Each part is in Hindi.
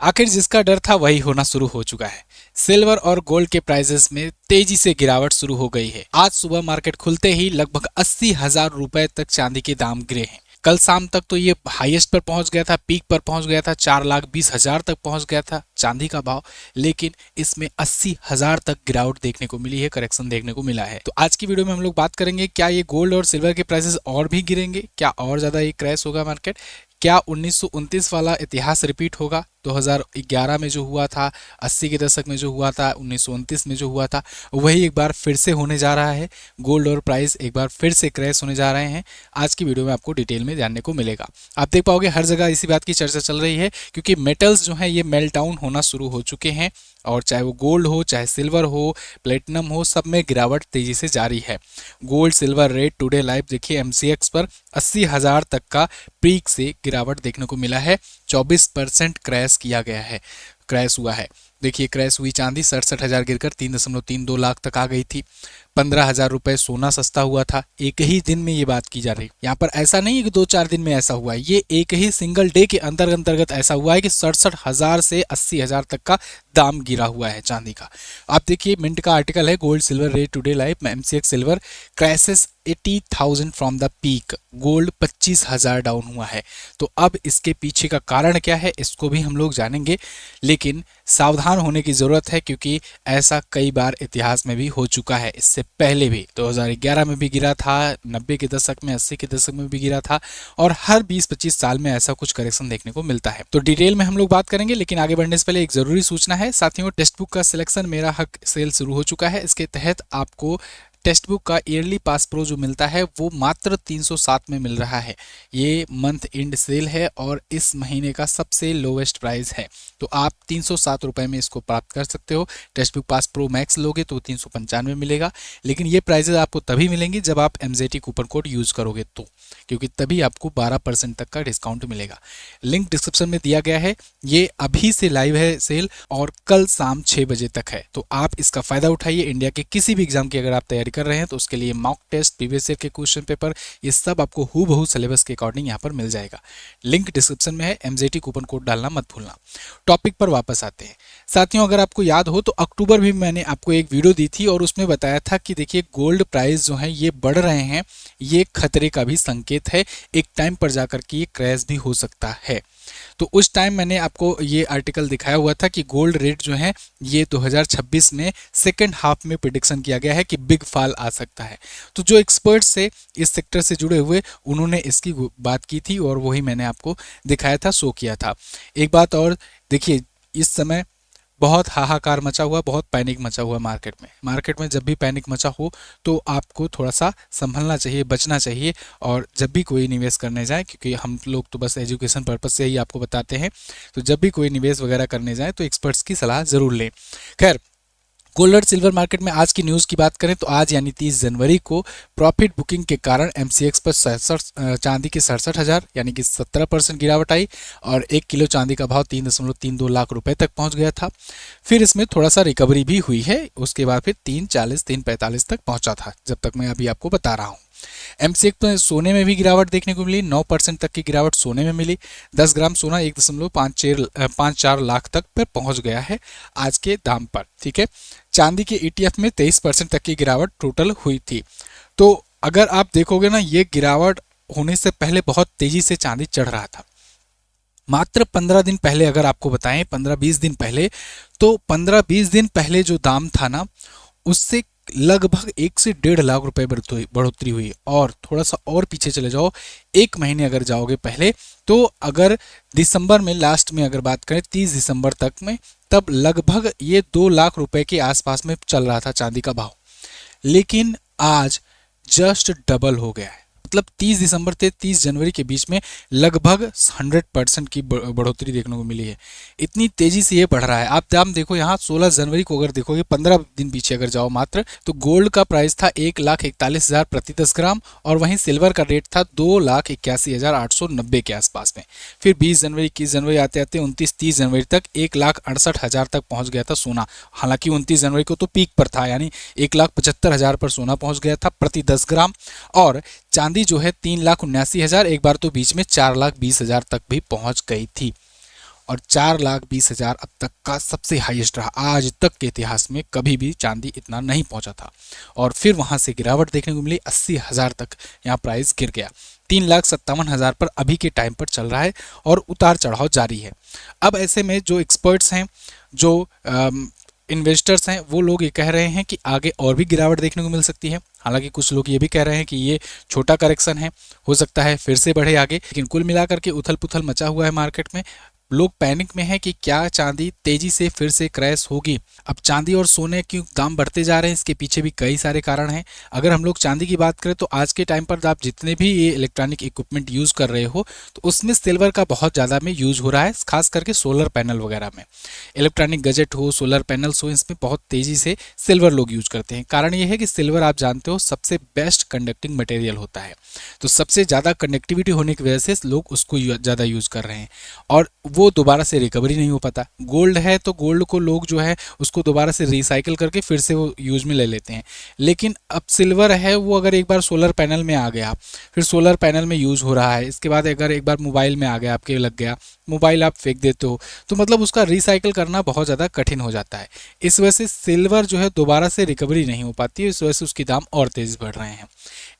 आखिर जिसका डर था वही होना शुरू हो चुका है। सिल्वर और गोल्ड के प्राइसेस में तेजी से गिरावट शुरू हो गई है। आज सुबह मार्केट खुलते ही लगभग 80,000 रुपए तक चांदी के दाम गिरे हैं। कल शाम तक तो ये हाईएस्ट पर पहुंच गया था, पीक पर पहुंच गया था, 4,20,000 तक पहुंच गया था चांदी का भाव। लेकिन इसमें 80,000 तक गिरावट देखने को मिली है, करेक्शन देखने को मिला है। तो आज की वीडियो में हम लोग बात करेंगे, क्या ये गोल्ड और सिल्वर के प्राइसेस और भी गिरेंगे, क्या और ज्यादा ये क्रैश होगा मार्केट, क्या 1929 वाला इतिहास रिपीट होगा, 2011 में जो हुआ था, 80 के दशक में जो हुआ था, 1929 में जो हुआ था, वही एक बार फिर से होने जा रहा है। गोल्ड और प्राइस एक बार फिर से क्रैश होने जा रहे हैं। आज की वीडियो में आपको डिटेल में जानने को मिलेगा। आप देख पाओगे हर जगह इसी बात की चर्चा चल रही है, क्योंकि मेटल्स जो हैं ये मेल्ट डाउन होना शुरू हो चुके हैं, और चाहे वो गोल्ड हो, चाहे सिल्वर हो, प्लेटिनम हो, सब में गिरावट तेजी से जारी है। Gold silver rate today live देखिए MCX पर 80,000 तक का पीक से गिरावट देखने को मिला है। 24% क्रैश किया गया है, क्रैश हुआ है। देखिए क्रैश हुई चांदी 67,000 गिरकर 3.32 लाख तक आ गई थी। 15,000 रुपए सोना सस्ता हुआ था। एक ही दिन में ये बात की जा रही है, यहाँ पर ऐसा नहीं है कि 2-4 दिन में ऐसा हुआ है, ये एक ही सिंगल डे के अंतर्गत ऐसा हुआ है कि 67,000 से 80,000 तक का दाम गिरा हुआ है चांदी का। आप देखिए मिंट का आर्टिकल है, gold silver rate today live MCX silver crashes 80,000 from the peak. Gold 25,000 down हुआ है। तो अब इसके पीछे का कारण क्या है, इसको भी हम लोग जानेंगे, लेकिन सावधान होने की जरूरत है, क्योंकि ऐसा कई बार इतिहास में भी हो चुका है। इससे पहले भी 2011 में भी गिरा था, 90 के दशक में, 80 के दशक में भी गिरा था, और हर 20-25 साल में ऐसा कुछ करेक्शन देखने को मिलता है। तो डिटेल में हम लोग बात करेंगे, लेकिन आगे बढ़ने से पहले एक जरूरी सूचना है साथियों, टेक्स्ट बुक का सिलेक्शन मेरा हक सेल शुरू हो चुका है। इसके तहत आपको टेक्स्ट बुक का ईयरली पास प्रो जो मिलता है वो मात्र 307 में मिल रहा है। ये मंथ एंड सेल है और इस महीने का सबसे लोवेस्ट प्राइस है। तो आप 307 रुपए में इसको प्राप्त कर सकते हो। Text book pass pro max लोगे तो 395 मिलेगा, लेकिन ये प्राइजेस आपको तभी मिलेंगी जब आप MZT कूपन कोड यूज करोगे तो, क्योंकि तभी आपको 12% तक का डिस्काउंट मिलेगा। लिंक डिस्क्रिप्शन में दिया गया है। ये अभी से लाइव है सेल और कल शाम 6 बजे तक है, तो आप इसका फायदा उठाइए। इंडिया के किसी भी एग्जाम की अगर आप तैयारी कर रहे हैं तो उसके लिए मॉक टेस्ट, प्रीवियस ईयर के क्वेश्चन पेपर, ये सब आपको हूबहू सिलेबस के अकॉर्डिंग यहाँ पर मिल जाएगा। लिंक डिस्क्रिप्शन में है, MZT कूपन कोड डालना मत भूलना। टॉपिक पर वापस आते हैं साथियों, अगर आपको याद हो तो अक्टूबर भी मैंने आपको एक वीडियो दी थी और उसमें बताया था कि देखिए गोल्ड प्राइस जो है ये बढ़ रहे हैं, ये खतरे का भी संकेत है। एक टाइम पर जाकर के ये क्रैश भी हो सकता है। तो उस टाइम मैंने आपको ये आर्टिकल दिखाया हुआ था कि गोल्ड रेट जो है ये 2026 में सेकेंड हाफ में प्रिडिक्शन किया गया है कि बिग फॉल आ सकता है। तो जो एक्सपर्ट्स से इस सेक्टर से जुड़े हुए उन्होंने इसकी बात की थी और वही मैंने आपको दिखाया था, शो किया था। एक बात और देखिए, इस समय बहुत हाहाकार मचा हुआ, बहुत पैनिक मचा हुआ मार्केट में जब भी पैनिक मचा हो तो आपको थोड़ा सा संभलना चाहिए, बचना चाहिए। और जब भी कोई निवेश करने जाए, क्योंकि हम लोग तो बस एजुकेशन पर्पस से ही आपको बताते हैं, तो जब भी कोई निवेश वगैरह करने जाए तो एक्सपर्ट्स की सलाह जरूर लें। खैर, गोल्ड और सिल्वर मार्केट में आज की न्यूज़ की बात करें तो आज यानी 30 जनवरी को प्रॉफिट बुकिंग के कारण MCX पर 67 चांदी के 67,000 यानी कि 17% गिरावट आई और 1 किलो चांदी का भाव 3.32 लाख रुपए तक पहुंच गया था। फिर इसमें थोड़ा सा रिकवरी भी हुई है, उसके बाद फिर 340 345 तक पहुंचा था, जब तक मैं अभी आपको बता रहा हूँ। MCX में सोने में भी गिरावट देखने को मिली, 9% तक की गिरावट सोने में मिली। 10 ग्राम सोना 1.54 लाख तक पर पहुंच गया है आज के दाम पर, ठीक है। चांदी के ETF में 23% तक की गिरावट टोटल हुई थी। तो अगर आप देखोगे ना, ये गिरावट होने से पहले बहुत तेजी से चांदी चढ़ रहा था। मात्र 15 दिन पहले अगर आपको बताएं, 15-20 दिन पहले, तो 15-20 दिन पहले जो दाम था ना, उससे लगभग 1 से 1.5 लाख रुपए बढ़ोतरी हुई। और थोड़ा सा और पीछे चले जाओ, 1 महीने अगर जाओगे पहले, तो अगर दिसंबर में लास्ट में अगर बात करें 30 दिसंबर तक में, तब लगभग ये 2 लाख रुपए के आसपास में चल रहा था चांदी का भाव। लेकिन आज जस्ट डबल हो गया है, मतलब 30 दिसंबर से 30 जनवरी के बीच में लगभग 100% की बढ़ोतरी देखने को मिली है। इतनी तेजी से ये बढ़ रहा है। आप दाम देखो, यहाँ 16 जनवरी को अगर देखोगे, 15 दिन पीछे अगर जाओ मात्र, तो गोल्ड का प्राइस था 1,41,000 प्रति 10 ग्राम और वहीं सिल्वर का रेट था 2,81,890 के आसपास में। फिर 20 जनवरी 21 जनवरी आते आते 29-30 जनवरी तक 1,68,000 तक पहुंच गया था सोना। हालांकि 29 जनवरी को तो पीक पर था, यानी 1,75,000 पर सोना पहुंच गया था प्रति 10 ग्राम। और चांदी जो है 3,79,000, एक बार तो बीच में 4,20,000 तक भी पहुंच गई थी। और 4,20,000 अब तक का सबसे हाईएस्ट रहा। आज तक के इतिहास में कभी भी चांदी इतना नहीं पहुंचा था और फिर वहां से गिरावट देखने को मिली, 80,000 तक यहाँ प्राइस गिर गया। 3,57,000 पर अभी के टाइम पर चल रहा है और उतार चढ़ाव जारी है। अब ऐसे में जो एक्सपर्ट्स हैं, जो इन्वेस्टर्स हैं, वो लोग ये कह रहे हैं कि आगे और भी गिरावट देखने को मिल सकती है। हालांकि कुछ लोग ये भी कह रहे हैं कि ये छोटा करेक्शन है, हो सकता है फिर से बढ़े आगे। लेकिन कुल मिलाकर के उथल पुथल मचा हुआ है मार्केट में। लोग पैनिक में हैं कि क्या चांदी तेजी से फिर से क्रैश होगी। अब चांदी और सोने क्यों दाम बढ़ते जा रहे हैं, इसके पीछे भी कई सारे कारण हैं। अगर हम लोग चांदी की बात करें तो आज के टाइम पर आप जितने भी ये इलेक्ट्रॉनिक इक्विपमेंट यूज़ कर रहे हो तो उसमें सिल्वर का बहुत ज़्यादा में यूज़ हो रहा है, खास करके सोलर पैनल वगैरह में। इलेक्ट्रॉनिक गजेट हो, सोलर पैनल्स हो, इसमें बहुत तेज़ी से सिल्वर लोग यूज करते हैं। कारण ये है कि सिल्वर आप जानते हो सबसे बेस्ट कंडक्टिंग मटेरियल होता है, तो सबसे ज़्यादा कंडक्टिविटी होने की वजह से लोग उसको ज़्यादा यूज़ कर रहे हैं और वो दोबारा से रिकवरी नहीं हो पाता। गोल्ड है तो गोल्ड को लोग जो है उसको दोबारा से रिसाइकिल करके फिर से वो यूज में ले लेते हैं। लेकिन अब सिल्वर है, वो अगर एक बार सोलर पैनल में आ गया, फिर सोलर पैनल में यूज़ हो रहा है, इसके बाद अगर एक बार मोबाइल में आ गया, आपके लग गया, मोबाइल आप फेंक देते हो, तो मतलब उसका रिसाइकिल करना बहुत ज़्यादा कठिन हो जाता है। इस वजह से सिल्वर जो है दोबारा से रिकवरी नहीं हो पाती है, इस वजह से उसके दाम और तेज़ बढ़ रहे हैं।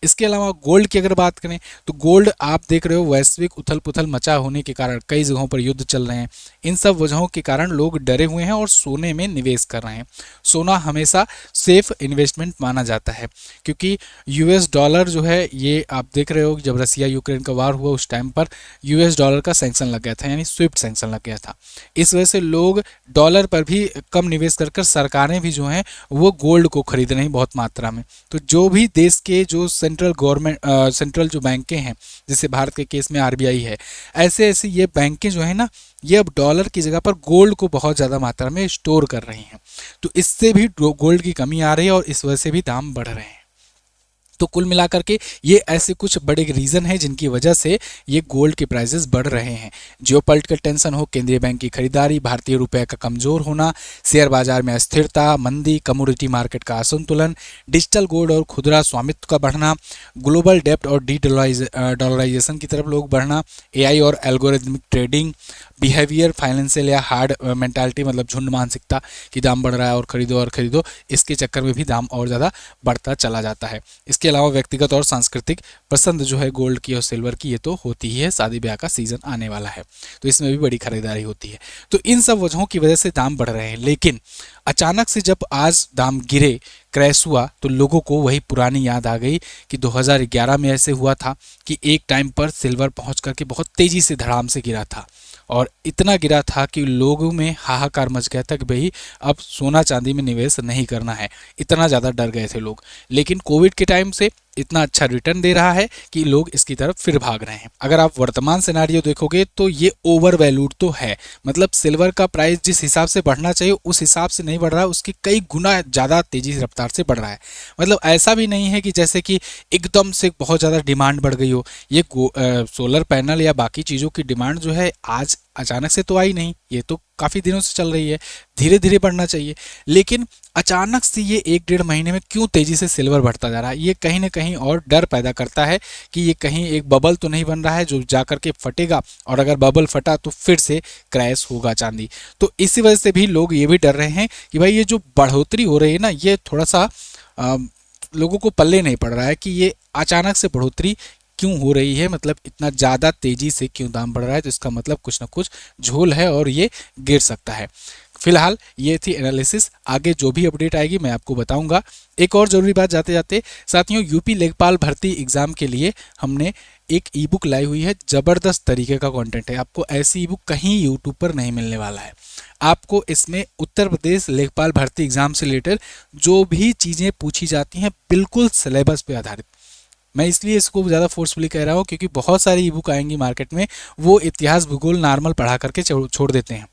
इसके अलावा गोल्ड की अगर बात करें तो गोल्ड आप देख रहे हो वैश्विक उथल पुथल मचा होने के कारण कई जगहों पर युद्ध चल रहे हैं। इन सब वजहों के कारण लोग डरे हुए हैं और सोने में निवेश कर रहे हैं। सोना हमेशा सेफ इन्वेस्टमेंट माना जाता है क्योंकि यूएस डॉलर जो है, ये आप देख रहे हो जब रसिया यूक्रेन का वार हुआ उस टाइम पर यूएस डॉलर का सैंक्शन लग गया था, यानी स्विफ्ट सैंक्शन लग गया था। इस वजह से लोग डॉलर पर भी कम निवेश कर सरकारें भी जो हैं वो गोल्ड को खरीद रही हैं बहुत मात्रा में। तो जो भी देश के जो सेंट्रल गवर्नमेंट सेंट्रल जो बैंकें हैं, जैसे भारत के केस में आरबीआई है, ऐसे ऐसे ये बैंकें जो है ना, ये अब डॉलर की जगह पर गोल्ड को बहुत ज़्यादा मात्रा में स्टोर कर रही हैं। तो इससे भी गोल्ड की कमी आ रही है और इस वजह से भी दाम बढ़ रहे हैं। तो कुल मिलाकर के ये ऐसे कुछ बड़े रीज़न हैं जिनकी वजह से ये गोल्ड के प्राइसेस बढ़ रहे हैं। जियोपॉलिटिकल टेंशन हो, केंद्रीय बैंक की खरीदारी, भारतीय रुपये का कमज़ोर होना, शेयर बाजार में अस्थिरता, मंदी, कमोडिटी मार्केट का असंतुलन, डिजिटल गोल्ड और खुदरा स्वामित्व का बढ़ना, ग्लोबल डेब्ट और डॉलराइजेशन की तरफ लोग बढ़ना, एआई और एल्गोरिथमिक ट्रेडिंग, बिहेवियर फाइनेंशियल या हार्ड मेंटालिटी मतलब झुंड मानसिकता कि दाम बढ़ रहा है और ख़रीदो, इसके चक्कर में भी दाम और ज़्यादा बढ़ता चला जाता है। इसके अलावा व्यक्तिगत और सांस्कृतिक पसंद जो है गोल्ड की और सिल्वर की, ये तो होती ही है, शादी ब्याह का सीज़न आने वाला है तो इसमें भी बड़ी खरीदारी होती है। तो इन सब वजहों की वजह से दाम बढ़ रहे हैं। लेकिन अचानक से जब आज दाम गिरे, क्रैश हुआ, तो लोगों को वही पुरानी याद आ गई कि 2011 में ऐसे हुआ था कि एक टाइम पर सिल्वर पहुंच करके बहुत तेज़ी से धड़ाम से गिरा था और इतना गिरा था कि लोगों में हाहाकार मच गया था कि भाई अब सोना चांदी में निवेश नहीं करना है, इतना ज़्यादा डर गए थे लोग। लेकिन कोविड के टाइम से इतना अच्छा रिटर्न दे रहा है कि लोग इसकी तरफ फिर भाग रहे हैं। अगर आप वर्तमान सिनेरियो देखोगे तो ये ओवर वैल्यूड तो है, मतलब सिल्वर का प्राइस जिस हिसाब से बढ़ना चाहिए उस हिसाब से नहीं बढ़ रहा है, उसकी कई गुना ज़्यादा तेज़ी से रफ्तार से बढ़ रहा है। मतलब ऐसा भी नहीं है कि जैसे कि एकदम से बहुत ज़्यादा डिमांड बढ़ गई हो। ये सोलर पैनल या बाकी चीज़ों की डिमांड जो है आज अचानक से तो आई नहीं, ये तो काफ़ी दिनों से चल रही है, धीरे धीरे बढ़ना चाहिए। लेकिन अचानक से ये 1-1.5 महीने में क्यों तेज़ी से सिल्वर बढ़ता जा रहा है, ये कहीं ना कहीं और डर पैदा करता है कि ये कहीं एक बबल तो नहीं बन रहा है जो जाकर के फटेगा, और अगर बबल फटा तो फिर से क्रैश होगा चांदी। तो इसी वजह से भी लोग ये भी डर रहे हैं कि भाई ये जो बढ़ोतरी हो रही है ना, ये थोड़ा सा लोगों को पल्ले नहीं पड़ रहा है कि ये अचानक से बढ़ोतरी क्यों हो रही है, मतलब इतना ज़्यादा तेज़ी से क्यों दाम बढ़ रहा है। तो इसका मतलब कुछ ना कुछ झोल है और ये गिर सकता है। फिलहाल ये थी एनालिसिस, आगे जो भी अपडेट आएगी मैं आपको बताऊंगा। एक और ज़रूरी बात जाते जाते साथियों, यूपी लेखपाल भर्ती एग्ज़ाम के लिए हमने एक ई बुक लाई हुई है, ज़बरदस्त तरीके का कंटेंट है। आपको ऐसी ई बुक कहीं यूट्यूब पर नहीं मिलने वाला है। आपको इसमें उत्तर प्रदेश लेखपाल भर्ती एग्ज़ाम से रिलेटेड जो भी चीज़ें पूछी जाती हैं बिल्कुल सिलेबस पे आधारित। मैं इसलिए इसको ज़्यादा फोर्सफुली कह रहा हूँ क्योंकि बहुत सारी ई बुक आएंगी मार्केट में, वो इतिहास भूगोल नॉर्मल पढ़ा करके छोड़ देते हैं।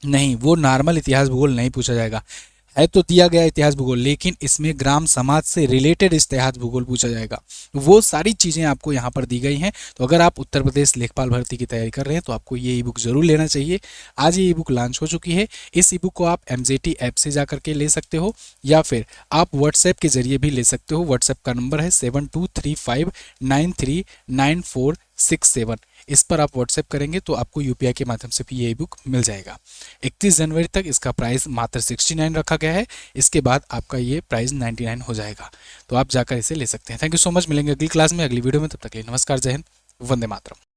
नहीं, वो नॉर्मल इतिहास भूगोल नहीं पूछा जाएगा, है तो दिया गया इतिहास भूगोल, लेकिन इसमें ग्राम समाज से रिलेटेड इतिहास भूगोल पूछा जाएगा। वो सारी चीज़ें आपको यहाँ पर दी गई हैं। तो अगर आप उत्तर प्रदेश लेखपाल भर्ती की तैयारी कर रहे हैं तो आपको ये ई बुक ज़रूर लेना चाहिए। आज ये ई बुक लॉन्च हो चुकी है। इस ई बुक को आप MJT ऐप से जा करके ले सकते हो या फिर आप व्हाट्सएप के जरिए भी ले सकते हो। व्हाट्सएप का नंबर है 7235939467। इस पर आप व्हाट्सएप करेंगे तो आपको यूपीआई के माध्यम से भी ये बुक मिल जाएगा। 31 जनवरी तक इसका प्राइस मात्र 69 रखा गया है। इसके बाद आपका ये प्राइस 99 हो जाएगा, तो आप जाकर इसे ले सकते हैं। थैंक यू सो मच, मिलेंगे अगली क्लास में, अगली वीडियो में। तब तक के लिए नमस्कार, जय हिंद, वंदे मातरम।